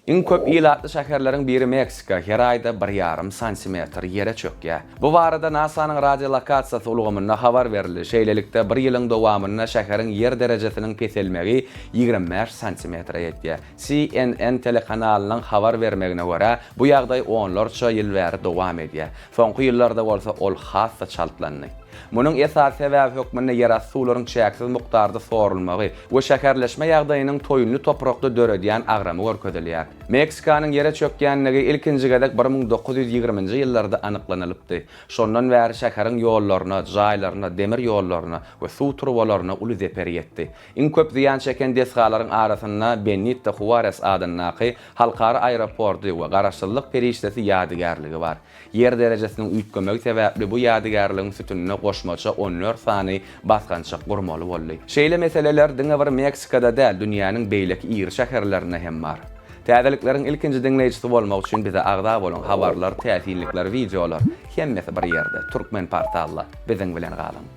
İň köp ilatly şäherleriň biri Meksika, her aýda 1,5 santimetr ýere çökýär. Bu barada NASA-nyň radiolokasiýa ulgamyna habar berildi. Şeýlelikde 1 ýylyň dowamyna şäheriň yer derejesiniň peselmegi 25 santimetre ýetdi. CNN telekanalynyň habar bermegine görä, bu ýagdaý onlarça ýyl bäri dowam edýär. Soňky ýyllarda bolsa ol hassa çaltlandy. Munyň esas sebäbi hökmünde ýerat suwlaryň çäksiz mukdarda sorulmagy we şäherleşme ýagdaýynyň toýunly toprakda döredýän agramy görkezilýär. Meksikanyň ýere çökýänligi ilkinji gedek 1920-nji ýyllarda anyklanylypdy. Şondan bäri şäheriň ýollaryna, jaýlaryna, demir ýollaryna we suw turbalaryna uly zeper ýetdi. Iň köp ziýan çeken desgalaryň arasynda Benito Juárez adynyňky halkara aeroporty we garaşsyzlyk perişdesi ýadygarlygy bar. Yer derejesiniň üýtgemegi sebäpli bu ýadygarlygyň sütünine goşmaça 14 sany baskançyk gurmaly boldy. Şeýle meseleler diňe bir Meksikada däl, dünýäniň beýleki ýyr şäherlerinde hem bar. Täzelikleriň ilkinji dinleýijisi bolmak üçin bize agda bolan habarlar, täsirlikler, videolar hemmesi bir ýerde. Türkmen portalla biziň bilen galyň.